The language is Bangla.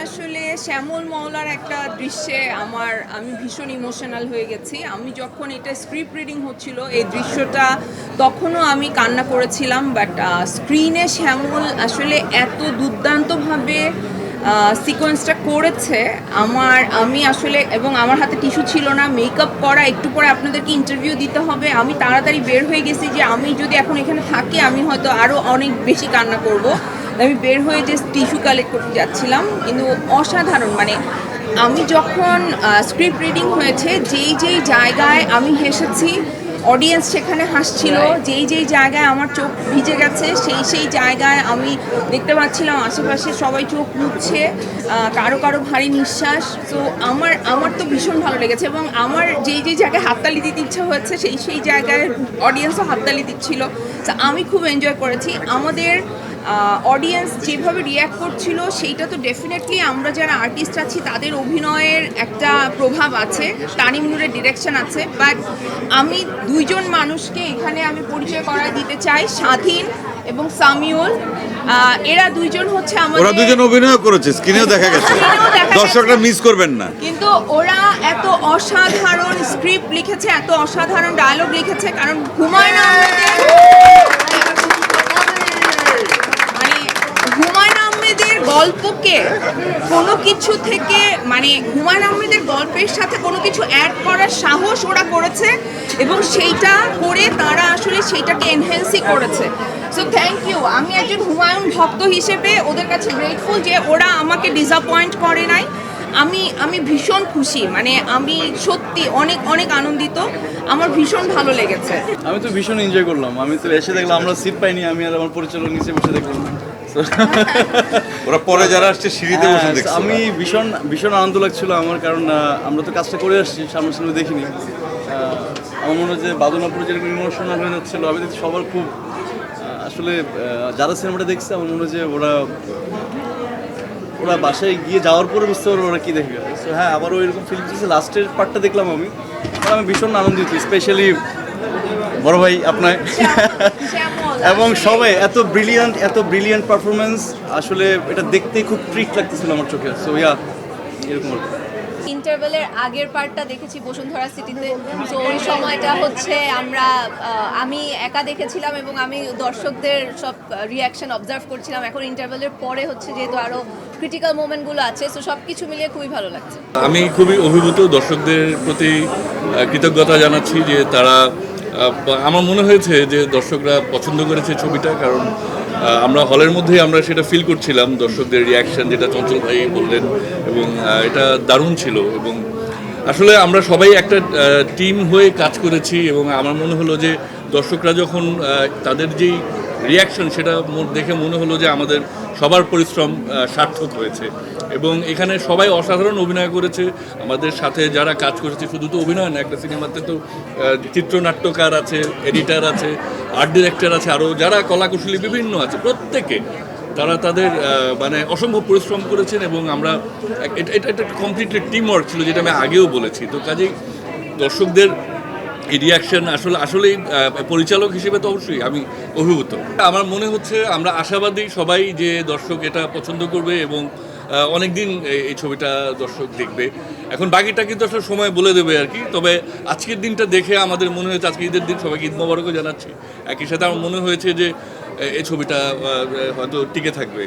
আসলে শ্যামল মওলার একটা দৃশ্যে আমি ভীষণ ইমোশনাল হয়ে গেছি। আমি যখন এটা স্ক্রিপ্ট রিডিং হচ্ছিল এই দৃশ্যটা, তখনও আমি কান্না করেছিলাম। বাট স্ক্রিনে শ্যামল আসলে এত দুর্দান্তভাবে সিকোয়েন্সটা করেছে। আমি আসলে, এবং আমার হাতে টিস্যু ছিল না, মেকআপ করা, একটু পরে আপনাদেরকে ইন্টারভিউ দিতে হবে, আমি তাড়াতাড়ি বের হয়ে গেছি যে আমি যদি এখন এখানে থাকি আমি হয়তো আরও অনেক বেশি কান্না করব। আমি বের হয়ে যে টিস্যু কালেক্ট করতে যাচ্ছিলাম, কিন্তু অসাধারণ। মানে আমি যখন স্ক্রিপ্ট রিডিং হয়েছে, যেই যেই জায়গায় আমি হেসেছি অডিয়েন্স সেখানে হাসছিল, যেই যেই জায়গায় আমার চোখ ভিজে গেছে সেই সেই জায়গায় আমি দেখতে পাচ্ছিলাম আশেপাশে সবাই চোখ মুছছে, কারো কারো ভারী নিঃশ্বাস। তো আমার তো ভীষণ ভালো লেগেছে, এবং আমার যেই যেই জায়গায় হাততালি দিতে ইচ্ছা হয়েছে সেই সেই জায়গায় অডিয়েন্সও হাততালি দিচ্ছিল। তো আমি খুব এনজয় করেছি। আমাদের অডিয়েন্স যেভাবে রিয়্যাক্ট করছিল সেইটা তো ডেফিনেটলি আমরা যারা আর্টিস্ট আছি তাদের অভিনয়ের একটা প্রভাব আছে, তানিম নূরের ডিরেকশন আছে। বাট আমি দুইজন মানুষকে এখানে আমি পরিচয় করায় দিতে চাই, স্বাধীন এবং সামিউল। এরা দুইজন হচ্ছে ওরা দুজন অভিনয় করেছে, স্ক্রিনেও দেখা গেছে, দর্শকরা মিস করবেন না। কিন্তু ওরা এত অসাধারণ স্ক্রিপ্ট লিখেছে, এত অসাধারণ ডায়লগ লিখেছে, কারণ হুমায়ুন আহমেদের গল্পকে কোনো কিছু থেকে, মানে হুমায়ুন আহমেদের গল্পের সাথে কোনো কিছু অ্যাড করার সাহস ওরা করেছে, এবং সেইটা করে তারা আসলে সেইটাকে এনহ্যান্সই করেছে। So thank you. আমি একজন হুমায়ুন ভক্ত হিসেবে ওদের কাছে গ্রেটফুল যে ওরা আমাকে ডিসঅ্যাপয়েন্ট করে নাই। আমি ভীষণ খুশি, মানে আমি সত্যি অনেক অনেক আনন্দিত, আমার ভীষণ ভালো লেগেছে। আমি তো ভীষণ এনজয় করলাম। আমি তো এসে দেখলাম আমরা সিট পাইনি, আমি আর আমার পরিচালক নিচে বসে দেখলাম। ওরা পরে যারা আসছে সিঁড়িতে বসে দেখছে। আমি ভীষণ ভীষণ আনন্দ লাগছিল আমার, কারণ আমরা তো কাজটা করে আসছি, সামনাসামনি দেখিনি। আমার মনে হয় যে বাদনাপুর যেরকম ইমোশনাল হয়ে যাচ্ছিলো, আমি দেখছি সবার খুব আসলে যারা সিনেমাটা দেখছে আমার মনে হয় যে ওরা বাসায় গিয়ে যাওয়ার পরে বুঝতে পারবো ওরা কী দেখবে। সো হ্যাঁ, আবারও এরকম ফিল্ম দিচ্ছে। লাস্টের পার্টটা দেখলাম আমি ভীষণ আনন্দিত, স্পেশালি বড় ভাই আপনার এবং সবাই এত ব্রিলিয়ান্ট পারফরমেন্স। আসলে এটা দেখতে খুব ট্রিক লাগতেছিল আমার চোখে। সো ইয়া, এরকম ইন্টারভেলের আগের পার্টটা দেখেছি বসুন্ধরা সিটিতে। তো ওই সময়টা হচ্ছে আমি একা দেখেছিলাম, এবং আমি দর্শকদের সব রিয়াকশন অবজার্ভ করছিলাম। এখন ইন্টারভেলের পরে হচ্ছে যেহেতু আরও ক্রিটিক্যাল মোমেন্টগুলো আছে, সো সব কিছু মিলিয়ে খুবই ভালো লাগছে। আমি খুবই অভিভূত, দর্শকদের প্রতি কৃতজ্ঞতা জানাচ্ছি যে তারা, আমার মনে হয়েছে যে দর্শকরা পছন্দ করেছে ছবিটা, কারণ আমরা হলের মধ্যেই আমরা সেটা ফিল করছিলাম, দর্শকদের রিয়াকশান যেটা চঞ্চল ভাই বললেন, এবং এটা দারুণ ছিল। এবং আসলে আমরা সবাই একটা টিম হয়ে কাজ করেছি, এবং আমার মনে হলো যে দর্শকরা যখন তাদের যেই রিয়াকশন সেটা দেখে মনে হলো যে আমাদের সবার পরিশ্রম সার্থক হয়েছে। এবং এখানে সবাই অসাধারণ অভিনয় করেছে। আমাদের সাথে যারা কাজ করেছে, শুধু তো অভিনয় না, একটা সিনেমাতে তো চিত্রনাট্যকার আছে, এডিটার আছে, আর্ট ডিরেক্টর আছে, আরও যারা কলাকুশলী বিভিন্ন আছে, প্রত্যেকে তারা তাদের মানে অসম্ভব পরিশ্রম করেছেন। এবং আমরা এটা কমপ্লিটলি টিম ওয়ার্ক ছিল, যেটা আমি আগেও বলেছি। তো কাজেই দর্শকদের এই রিয়াকশন আসলেই পরিচালক হিসেবে তো অবশ্যই আমি অভিভূত। আমার মনে হচ্ছে আমরা আশাবাদী সবাই যে দর্শক এটা পছন্দ করবে, এবং অনেক দিন এই ছবিটা দর্শক দেখবে। এখন বাকিটা কিন্তু আসলে সময় বলে দেবে আর কি। তবে আজকের দিনটা দেখে আমাদের মনে হয়েছে, আজকে ঈদের দিন সবাইকে ঈদ মোবারকও জানাচ্ছি। একই সাথে আমার মনে হয়েছে যে এই ছবিটা হয়তো টিকে থাকবে।